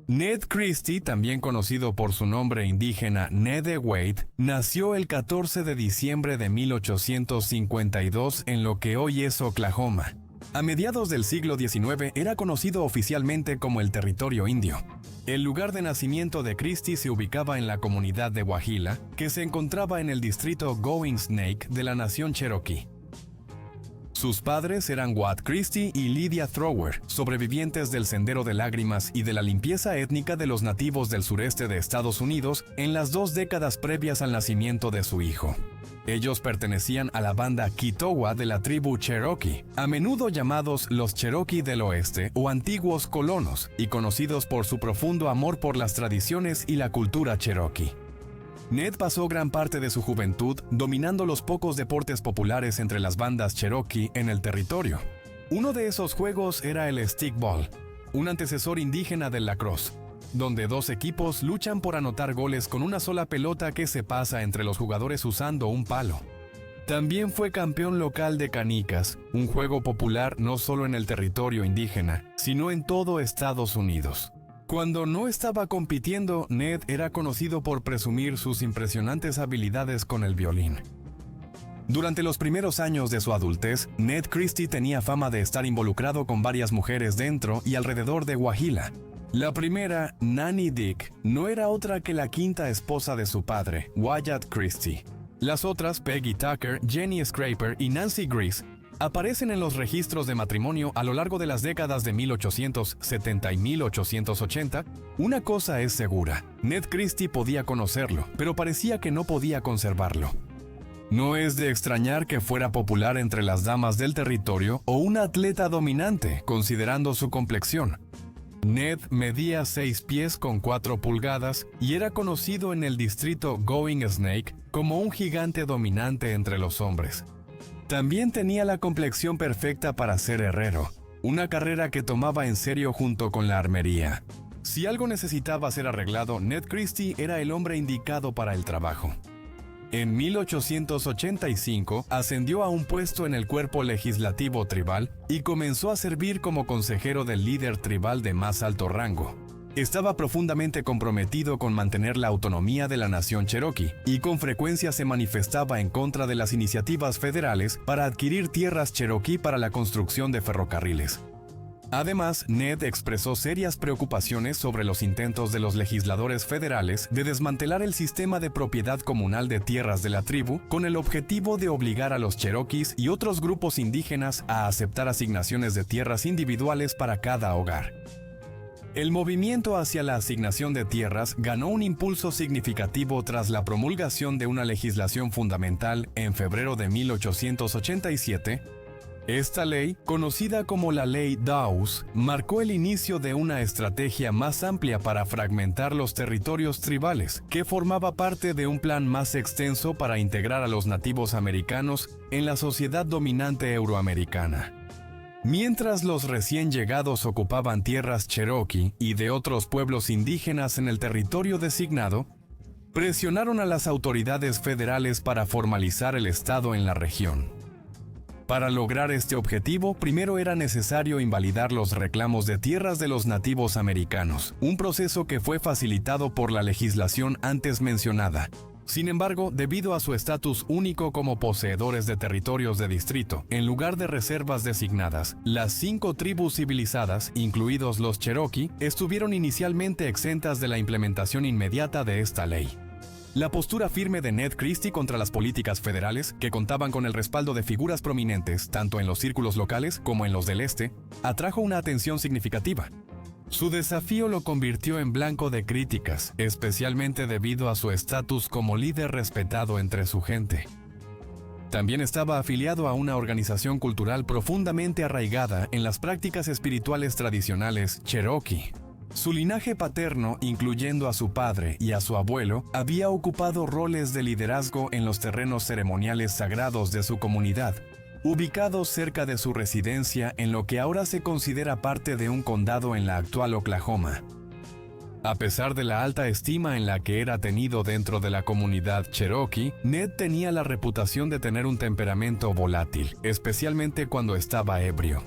Ned Christie, también conocido por su nombre indígena Nede Wade, nació el 14 de diciembre de 1852 en lo que hoy es Oklahoma. A mediados del siglo XIX era conocido oficialmente como el Territorio Indio. El lugar de nacimiento de Christie se ubicaba en la comunidad de Guajila, que se encontraba en el distrito Going Snake de la nación Cherokee. Sus padres eran Watt Christie y Lydia Thrower, sobrevivientes del Sendero de Lágrimas y de la limpieza étnica de los nativos del sureste de Estados Unidos en las 2 décadas previas al nacimiento de su hijo. Ellos pertenecían a la banda Kitowa de la tribu Cherokee, a menudo llamados los Cherokee del Oeste o antiguos colonos, y conocidos por su profundo amor por las tradiciones y la cultura Cherokee. Ned pasó gran parte de su juventud dominando los pocos deportes populares entre las bandas Cherokee en el territorio. Uno de esos juegos era el stickball, un antecesor indígena del lacrosse, donde 2 equipos luchan por anotar goles con una sola pelota que se pasa entre los jugadores usando un palo. También fue campeón local de canicas, un juego popular no solo en el territorio indígena, sino en todo Estados Unidos. Cuando no estaba compitiendo, Ned era conocido por presumir sus impresionantes habilidades con el violín. Durante los primeros años de su adultez, Ned Christie tenía fama de estar involucrado con varias mujeres dentro y alrededor de Guajila. La primera, Nanny Dick, no era otra que la 5ª esposa de su padre, Wyatt Christie. Las otras, Peggy Tucker, Jenny Scraper y Nancy Grease, aparecen en los registros de matrimonio a lo largo de las décadas de 1870 y 1880. Una cosa es segura, Ned Christie podía conocerlo, pero parecía que no podía conservarlo. No es de extrañar que fuera popular entre las damas del territorio o un atleta dominante, considerando su complexión. Ned medía 6 pies con 4 pulgadas y era conocido en el distrito Going Snake como un gigante dominante entre los hombres. También tenía la complexión perfecta para ser herrero, una carrera que tomaba en serio junto con la armería. Si algo necesitaba ser arreglado, Ned Christie era el hombre indicado para el trabajo. En 1885 ascendió a un puesto en el cuerpo legislativo tribal y comenzó a servir como consejero del líder tribal de más alto rango. Estaba profundamente comprometido con mantener la autonomía de la nación Cherokee y con frecuencia se manifestaba en contra de las iniciativas federales para adquirir tierras Cherokee para la construcción de ferrocarriles. Además, Ned expresó serias preocupaciones sobre los intentos de los legisladores federales de desmantelar el sistema de propiedad comunal de tierras de la tribu con el objetivo de obligar a los Cherokees y otros grupos indígenas a aceptar asignaciones de tierras individuales para cada hogar. El movimiento hacia la asignación de tierras ganó un impulso significativo tras la promulgación de una legislación fundamental en febrero de 1887. Esta ley, conocida como la Ley Dawes, marcó el inicio de una estrategia más amplia para fragmentar los territorios tribales, que formaba parte de un plan más extenso para integrar a los nativos americanos en la sociedad dominante euroamericana. Mientras los recién llegados ocupaban tierras Cherokee y de otros pueblos indígenas en el territorio designado, presionaron a las autoridades federales para formalizar el Estado en la región. Para lograr este objetivo, primero era necesario invalidar los reclamos de tierras de los nativos americanos, un proceso que fue facilitado por la legislación antes mencionada. Sin embargo, debido a su estatus único como poseedores de territorios de distrito, en lugar de reservas designadas, las 5 tribus civilizadas, incluidos los Cherokee, estuvieron inicialmente exentas de la implementación inmediata de esta ley. La postura firme de Ned Christie contra las políticas federales, que contaban con el respaldo de figuras prominentes tanto en los círculos locales como en los del este, atrajo una atención significativa. Su desafío lo convirtió en blanco de críticas, especialmente debido a su estatus como líder respetado entre su gente. También estaba afiliado a una organización cultural profundamente arraigada en las prácticas espirituales tradicionales Cherokee. Su linaje paterno, incluyendo a su padre y a su abuelo, había ocupado roles de liderazgo en los terrenos ceremoniales sagrados de su comunidad, ubicados cerca de su residencia en lo que ahora se considera parte de un condado en la actual Oklahoma. A pesar de la alta estima en la que era tenido dentro de la comunidad Cherokee, Ned tenía la reputación de tener un temperamento volátil, especialmente cuando estaba ebrio.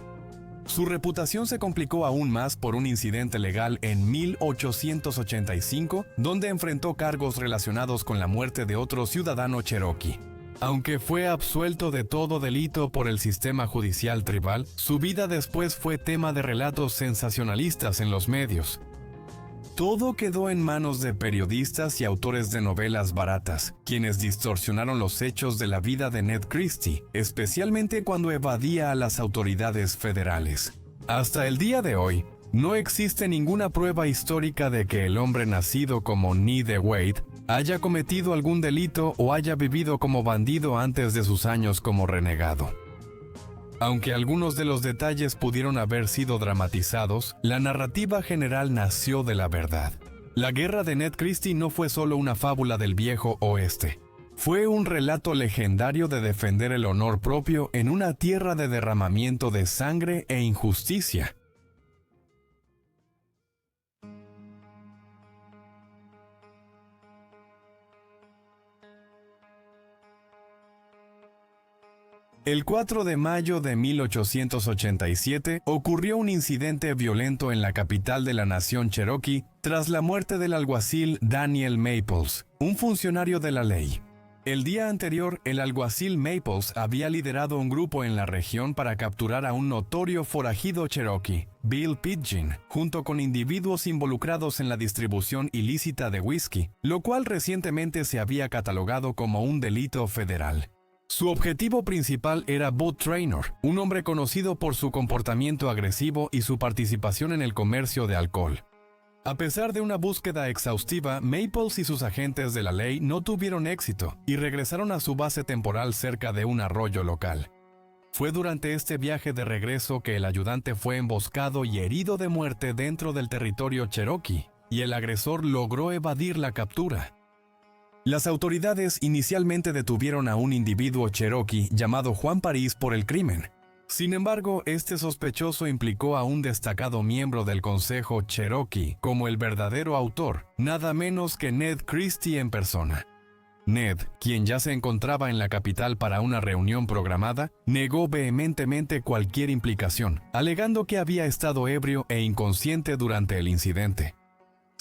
Su reputación se complicó aún más por un incidente legal en 1885, donde enfrentó cargos relacionados con la muerte de otro ciudadano cherokee. Aunque fue absuelto de todo delito por el sistema judicial tribal, su vida después fue tema de relatos sensacionalistas en los medios. Todo quedó en manos de periodistas y autores de novelas baratas, quienes distorsionaron los hechos de la vida de Ned Christie, especialmente cuando evadía a las autoridades federales. Hasta el día de hoy, no existe ninguna prueba histórica de que el hombre nacido como Ned Wade haya cometido algún delito o haya vivido como bandido antes de sus años como renegado. Aunque algunos de los detalles pudieron haber sido dramatizados, la narrativa general nació de la verdad. La guerra de Ned Christie no fue solo una fábula del viejo oeste. Fue un relato legendario de defender el honor propio en una tierra de derramamiento de sangre e injusticia. El 4 de mayo de 1887 ocurrió un incidente violento en la capital de la nación Cherokee tras la muerte del alguacil Daniel Maples, un funcionario de la ley. El día anterior, el alguacil Maples había liderado un grupo en la región para capturar a un notorio forajido Cherokee, Bill Pidgeon, junto con individuos involucrados en la distribución ilícita de whisky, lo cual recientemente se había catalogado como un delito federal. Su objetivo principal era Bud Traynor, un hombre conocido por su comportamiento agresivo y su participación en el comercio de alcohol. A pesar de una búsqueda exhaustiva, Maples y sus agentes de la ley no tuvieron éxito y regresaron a su base temporal cerca de un arroyo local. Fue durante este viaje de regreso que el ayudante fue emboscado y herido de muerte dentro del territorio Cherokee, y el agresor logró evadir la captura. Las autoridades inicialmente detuvieron a un individuo cherokee llamado Juan París por el crimen. Sin embargo, este sospechoso implicó a un destacado miembro del Consejo Cherokee como el verdadero autor, nada menos que Ned Christie en persona. Ned, quien ya se encontraba en la capital para una reunión programada, negó vehementemente cualquier implicación, alegando que había estado ebrio e inconsciente durante el incidente.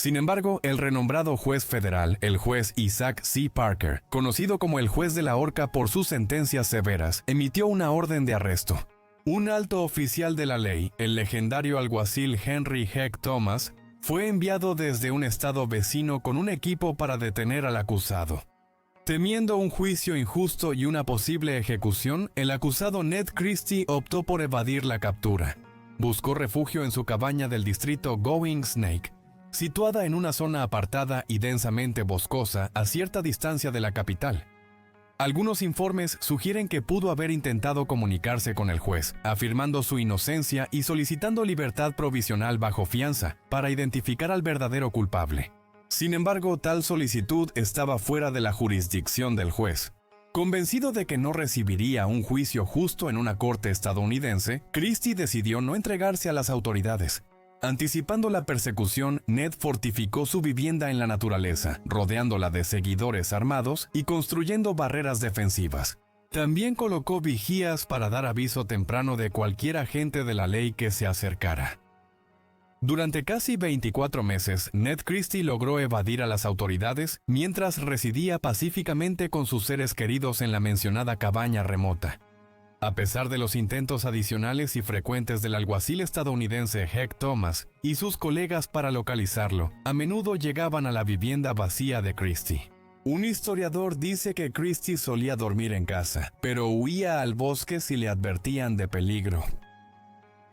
Sin embargo, el renombrado juez federal, el juez Isaac C. Parker, conocido como el juez de la horca por sus sentencias severas, emitió una orden de arresto. Un alto oficial de la ley, el legendario alguacil Henry Heck Thomas, fue enviado desde un estado vecino con un equipo para detener al acusado. Temiendo un juicio injusto y una posible ejecución, el acusado Ned Christie optó por evadir la captura. Buscó refugio en su cabaña del distrito Going Snake, situada en una zona apartada y densamente boscosa a cierta distancia de la capital. Algunos informes sugieren que pudo haber intentado comunicarse con el juez, afirmando su inocencia y solicitando libertad provisional bajo fianza para identificar al verdadero culpable. Sin embargo, tal solicitud estaba fuera de la jurisdicción del juez. Convencido de que no recibiría un juicio justo en una corte estadounidense, Christie decidió no entregarse a las autoridades. Anticipando la persecución, Ned fortificó su vivienda en la naturaleza, rodeándola de seguidores armados y construyendo barreras defensivas. También colocó vigías para dar aviso temprano de cualquier agente de la ley que se acercara. Durante casi 24 meses, Ned Christie logró evadir a las autoridades mientras residía pacíficamente con sus seres queridos en la mencionada cabaña remota. A pesar de los intentos adicionales y frecuentes del alguacil estadounidense Heck Thomas y sus colegas para localizarlo, a menudo llegaban a la vivienda vacía de Christie. Un historiador dice que Christie solía dormir en casa, pero huía al bosque si le advertían de peligro.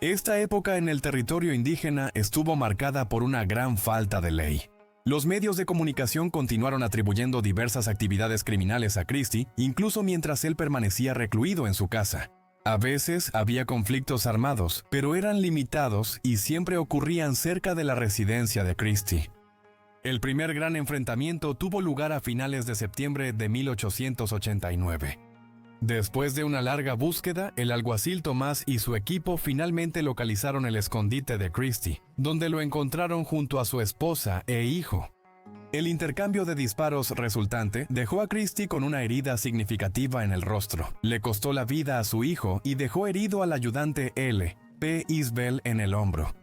Esta época en el territorio indígena estuvo marcada por una gran falta de ley. Los medios de comunicación continuaron atribuyendo diversas actividades criminales a Christie, incluso mientras él permanecía recluido en su casa. A veces había conflictos armados, pero eran limitados y siempre ocurrían cerca de la residencia de Christie. El primer gran enfrentamiento tuvo lugar a finales de septiembre de 1889. Después de una larga búsqueda, el alguacil Tomás y su equipo finalmente localizaron el escondite de Christie, donde lo encontraron junto a su esposa e hijo. El intercambio de disparos resultante dejó a Christie con una herida significativa en el rostro, le costó la vida a su hijo y dejó herido al ayudante L., P. Isbell en el hombro.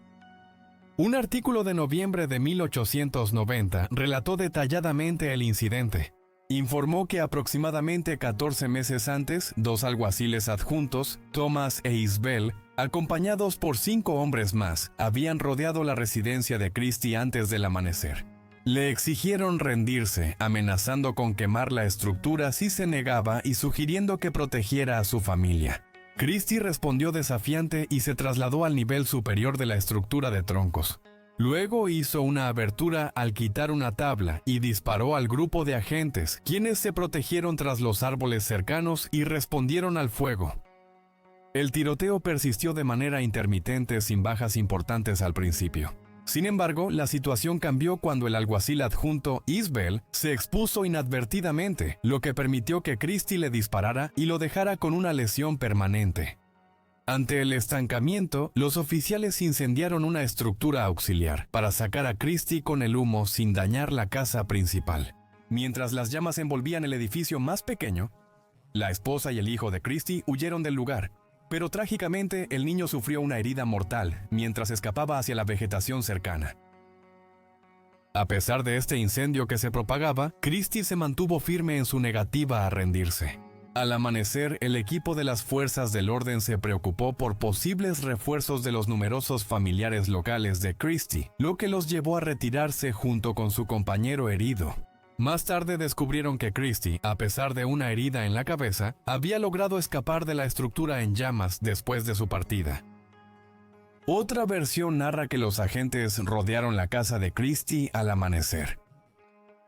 Un artículo de noviembre de 1890 relató detalladamente el incidente. Informó que aproximadamente 14 meses antes, dos alguaciles adjuntos, Thomas e Isbell, acompañados por 5 hombres más, habían rodeado la residencia de Christie antes del amanecer. Le exigieron rendirse, amenazando con quemar la estructura si se negaba y sugiriendo que protegiera a su familia. Christie respondió desafiante y se trasladó al nivel superior de la estructura de troncos. Luego hizo una abertura al quitar una tabla y disparó al grupo de agentes, quienes se protegieron tras los árboles cercanos y respondieron al fuego. El tiroteo persistió de manera intermitente sin bajas importantes al principio. Sin embargo, la situación cambió cuando el alguacil adjunto Isbell se expuso inadvertidamente, lo que permitió que Christie le disparara y lo dejara con una lesión permanente. Ante el estancamiento, los oficiales incendiaron una estructura auxiliar para sacar a Christie con el humo sin dañar la casa principal. Mientras las llamas envolvían el edificio más pequeño, la esposa y el hijo de Christie huyeron del lugar. Pero trágicamente el niño sufrió una herida mortal mientras escapaba hacia la vegetación cercana. A pesar de este incendio que se propagaba, Christie se mantuvo firme en su negativa a rendirse. Al amanecer, el equipo de las fuerzas del orden se preocupó por posibles refuerzos de los numerosos familiares locales de Christie, lo que los llevó a retirarse junto con su compañero herido. Más tarde descubrieron que Christie, a pesar de una herida en la cabeza, había logrado escapar de la estructura en llamas después de su partida. Otra versión narra que los agentes rodearon la casa de Christie al amanecer.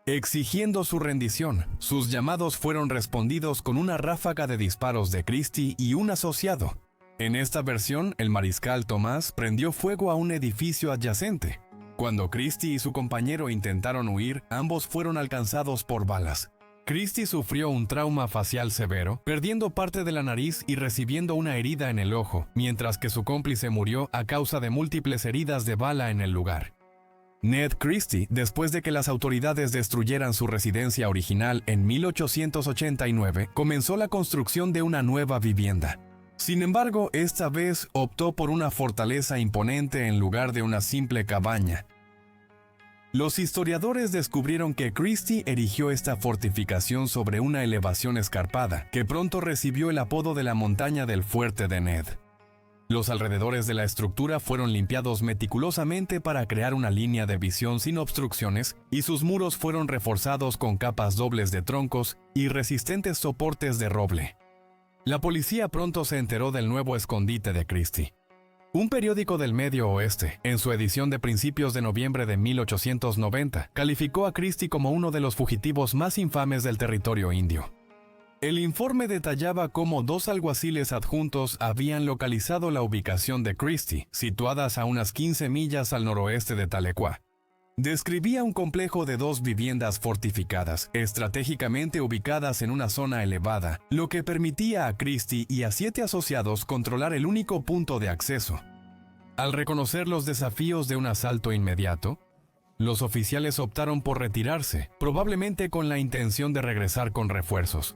Exigiendo su rendición, sus llamados fueron respondidos con una ráfaga de disparos de Christie y un asociado. En esta versión, el mariscal Thomas prendió fuego a un edificio adyacente. Cuando Christie y su compañero intentaron huir, ambos fueron alcanzados por balas. Christie sufrió un trauma facial severo, perdiendo parte de la nariz y recibiendo una herida en el ojo, mientras que su cómplice murió a causa de múltiples heridas de bala en el lugar. Ned Christie, después de que las autoridades destruyeran su residencia original en 1889, comenzó la construcción de una nueva vivienda. Sin embargo, esta vez optó por una fortaleza imponente en lugar de una simple cabaña. Los historiadores descubrieron que Christie erigió esta fortificación sobre una elevación escarpada, que pronto recibió el apodo de la montaña del fuerte de Ned. Los alrededores de la estructura fueron limpiados meticulosamente para crear una línea de visión sin obstrucciones, y sus muros fueron reforzados con capas dobles de troncos y resistentes soportes de roble. La policía pronto se enteró del nuevo escondite de Christie. Un periódico del Medio Oeste, en su edición de principios de noviembre de 1890, calificó a Christie como uno de los fugitivos más infames del territorio indio. El informe detallaba cómo 2 alguaciles adjuntos habían localizado la ubicación de Christie, situadas a unas 15 millas al noroeste de Tahlequah. Describía un complejo de 2 viviendas fortificadas, estratégicamente ubicadas en una zona elevada, lo que permitía a Christie y a 7 asociados controlar el único punto de acceso. Al reconocer los desafíos de un asalto inmediato, los oficiales optaron por retirarse, probablemente con la intención de regresar con refuerzos.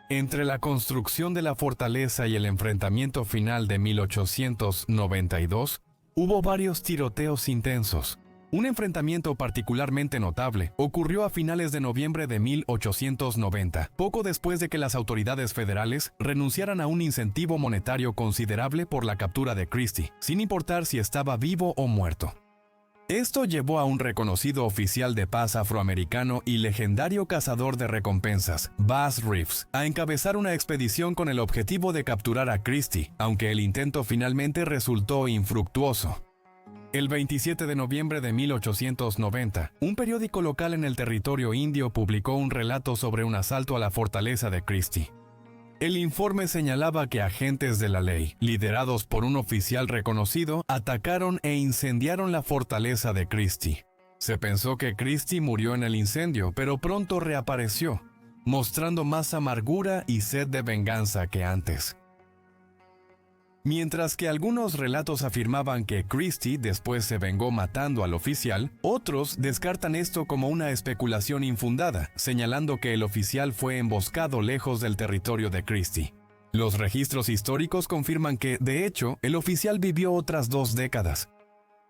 Entre la construcción de la fortaleza y el enfrentamiento final de 1892, hubo varios tiroteos intensos. Un enfrentamiento particularmente notable ocurrió a finales de noviembre de 1890, poco después de que las autoridades federales renunciaran a un incentivo monetario considerable por la captura de Christie, sin importar si estaba vivo o muerto. Esto llevó a un reconocido oficial de paz afroamericano y legendario cazador de recompensas, Bass Reeves, a encabezar una expedición con el objetivo de capturar a Christie, aunque el intento finalmente resultó infructuoso. El 27 de noviembre de 1890, un periódico local en el territorio indio publicó un relato sobre un asalto a la fortaleza de Christie. El informe señalaba que agentes de la ley, liderados por un oficial reconocido, atacaron e incendiaron la fortaleza de Christie. Se pensó que Christie murió en el incendio, pero pronto reapareció, mostrando más amargura y sed de venganza que antes. Mientras que algunos relatos afirmaban que Christie después se vengó matando al oficial, otros descartan esto como una especulación infundada, señalando que el oficial fue emboscado lejos del territorio de Christie. Los registros históricos confirman que, de hecho, el oficial vivió otras 2 décadas.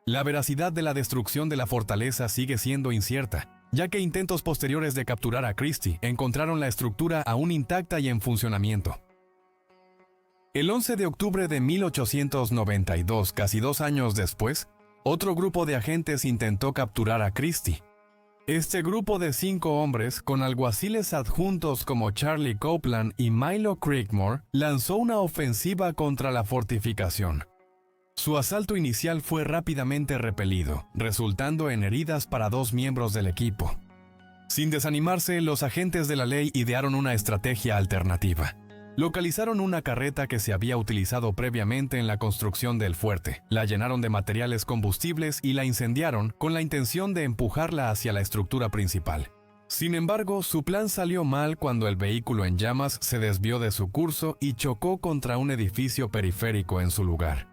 La veracidad de la destrucción de la fortaleza sigue siendo incierta, ya que intentos posteriores de capturar a Christie encontraron la estructura aún intacta y en funcionamiento. El 11 de octubre de 1892, casi 2 años después, otro grupo de agentes intentó capturar a Christie. Este grupo de 5 hombres, con alguaciles adjuntos como Charlie Copeland y Milo Creekmore, lanzó una ofensiva contra la fortificación. Su asalto inicial fue rápidamente repelido, resultando en heridas para 2 miembros del equipo. Sin desanimarse, los agentes de la ley idearon una estrategia alternativa. Localizaron una carreta que se había utilizado previamente en la construcción del fuerte, la llenaron de materiales combustibles y la incendiaron con la intención de empujarla hacia la estructura principal. Sin embargo, su plan salió mal cuando el vehículo en llamas se desvió de su curso y chocó contra un edificio periférico en su lugar.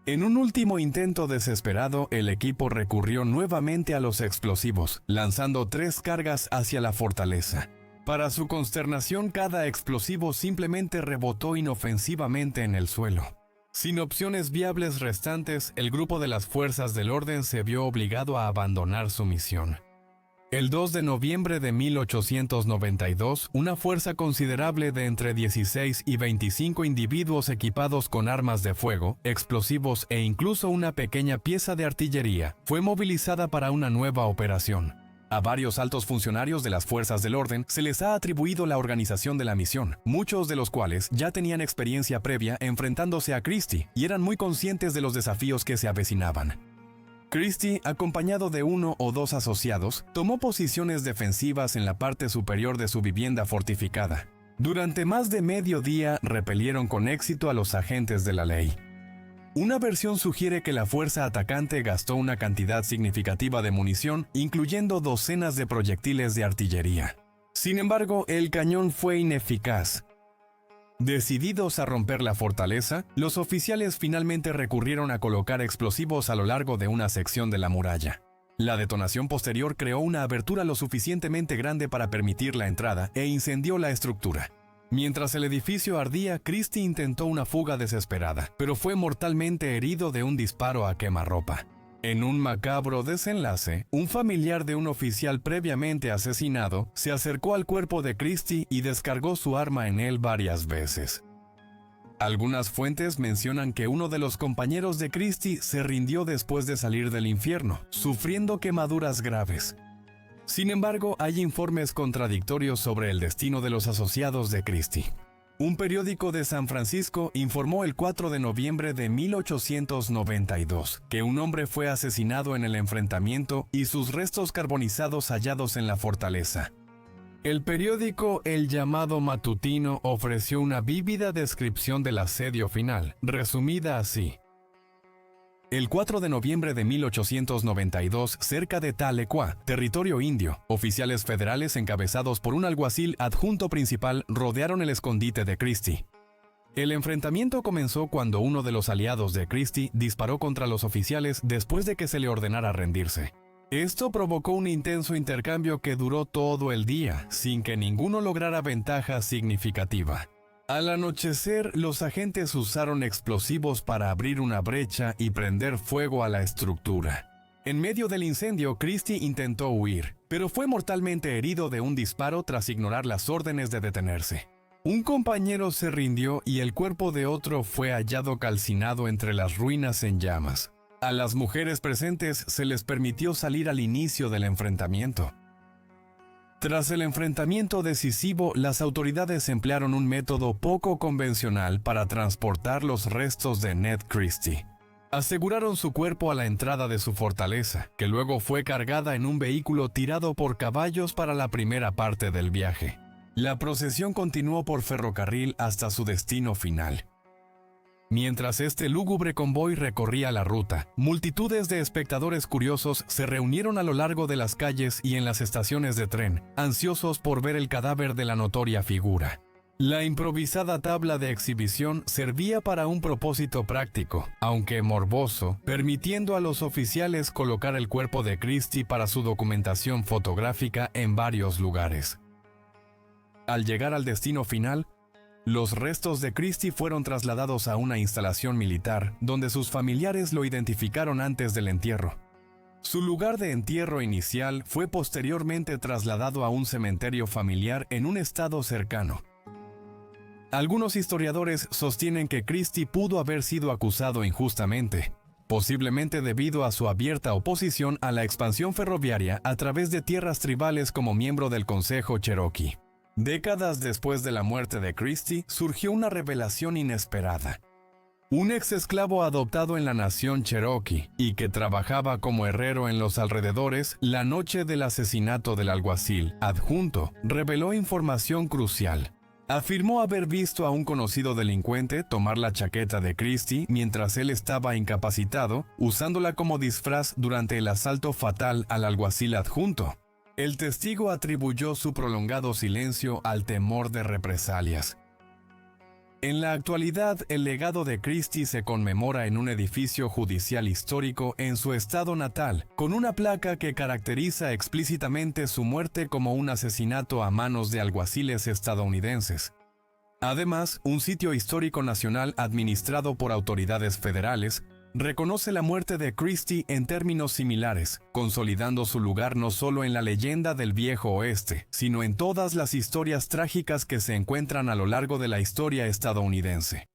En un último intento desesperado, el equipo recurrió nuevamente a los explosivos, lanzando 3 cargas hacia la fortaleza. Para su consternación, cada explosivo simplemente rebotó inofensivamente en el suelo. Sin opciones viables restantes, el grupo de las fuerzas del orden se vio obligado a abandonar su misión. El 2 de noviembre de 1892, una fuerza considerable de entre 16 y 25 individuos equipados con armas de fuego, explosivos e incluso una pequeña pieza de artillería fue movilizada para una nueva operación. A varios altos funcionarios de las fuerzas del orden se les ha atribuido la organización de la misión, muchos de los cuales ya tenían experiencia previa enfrentándose a Christie y eran muy conscientes de los desafíos que se avecinaban. Christie, acompañado de 1 o 2 asociados, tomó posiciones defensivas en la parte superior de su vivienda fortificada. Durante más de medio día repelieron con éxito a los agentes de la ley. Una versión sugiere que la fuerza atacante gastó una cantidad significativa de munición, incluyendo docenas de proyectiles de artillería. Sin embargo, el cañón fue ineficaz. Decididos a romper la fortaleza, los oficiales finalmente recurrieron a colocar explosivos a lo largo de una sección de la muralla. La detonación posterior creó una abertura lo suficientemente grande para permitir la entrada e incendió la estructura. Mientras el edificio ardía, Christie intentó una fuga desesperada, pero fue mortalmente herido de un disparo a quemarropa. En un macabro desenlace, un familiar de un oficial previamente asesinado se acercó al cuerpo de Christie y descargó su arma en él varias veces. Algunas fuentes mencionan que uno de los compañeros de Christie se rindió después de salir del infierno, sufriendo quemaduras graves. Sin embargo, hay informes contradictorios sobre el destino de los asociados de Christie. Un periódico de San Francisco informó el 4 de noviembre de 1892 que un hombre fue asesinado en el enfrentamiento y sus restos carbonizados hallados en la fortaleza. El periódico El Llamado Matutino ofreció una vívida descripción del asedio final, resumida así. El 4 de noviembre de 1892, cerca de Tahlequah, territorio indio, oficiales federales encabezados por un alguacil adjunto principal rodearon el escondite de Christie. El enfrentamiento comenzó cuando uno de los aliados de Christie disparó contra los oficiales después de que se le ordenara rendirse. Esto provocó un intenso intercambio que duró todo el día, sin que ninguno lograra ventaja significativa. Al anochecer, los agentes usaron explosivos para abrir una brecha y prender fuego a la estructura. En medio del incendio, Christie intentó huir, pero fue mortalmente herido de un disparo tras ignorar las órdenes de detenerse. Un compañero se rindió y el cuerpo de otro fue hallado calcinado entre las ruinas en llamas. A las mujeres presentes se les permitió salir al inicio del enfrentamiento. Tras el enfrentamiento decisivo, las autoridades emplearon un método poco convencional para transportar los restos de Ned Christie. Aseguraron su cuerpo a la entrada de su fortaleza, que luego fue cargada en un vehículo tirado por caballos para la primera parte del viaje. La procesión continuó por ferrocarril hasta su destino final. Mientras este lúgubre convoy recorría la ruta, multitudes de espectadores curiosos se reunieron a lo largo de las calles y en las estaciones de tren, ansiosos por ver el cadáver de la notoria figura. La improvisada tabla de exhibición servía para un propósito práctico, aunque morboso, permitiendo a los oficiales colocar el cuerpo de Christie para su documentación fotográfica en varios lugares. Al llegar al destino final, Los restos de Christie fueron trasladados a una instalación militar, donde sus familiares lo identificaron antes del entierro. Su lugar de entierro inicial fue posteriormente trasladado a un cementerio familiar en un estado cercano. Algunos historiadores sostienen que Christie pudo haber sido acusado injustamente, posiblemente debido a su abierta oposición a la expansión ferroviaria a través de tierras tribales como miembro del Consejo Cherokee. Décadas después de la muerte de Christie, surgió una revelación inesperada. Un ex esclavo adoptado en la nación Cherokee y que trabajaba como herrero en los alrededores la noche del asesinato del alguacil adjunto reveló información crucial. Afirmó haber visto a un conocido delincuente tomar la chaqueta de Christie mientras él estaba incapacitado, usándola como disfraz durante el asalto fatal al alguacil adjunto. El testigo atribuyó su prolongado silencio al temor de represalias. En la actualidad, el legado de Christie se conmemora en un edificio judicial histórico en su estado natal, con una placa que caracteriza explícitamente su muerte como un asesinato a manos de alguaciles estadounidenses. Además, un sitio histórico nacional administrado por autoridades federales reconoce la muerte de Christie en términos similares, consolidando su lugar no solo en la leyenda del Viejo Oeste, sino en todas las historias trágicas que se encuentran a lo largo de la historia estadounidense.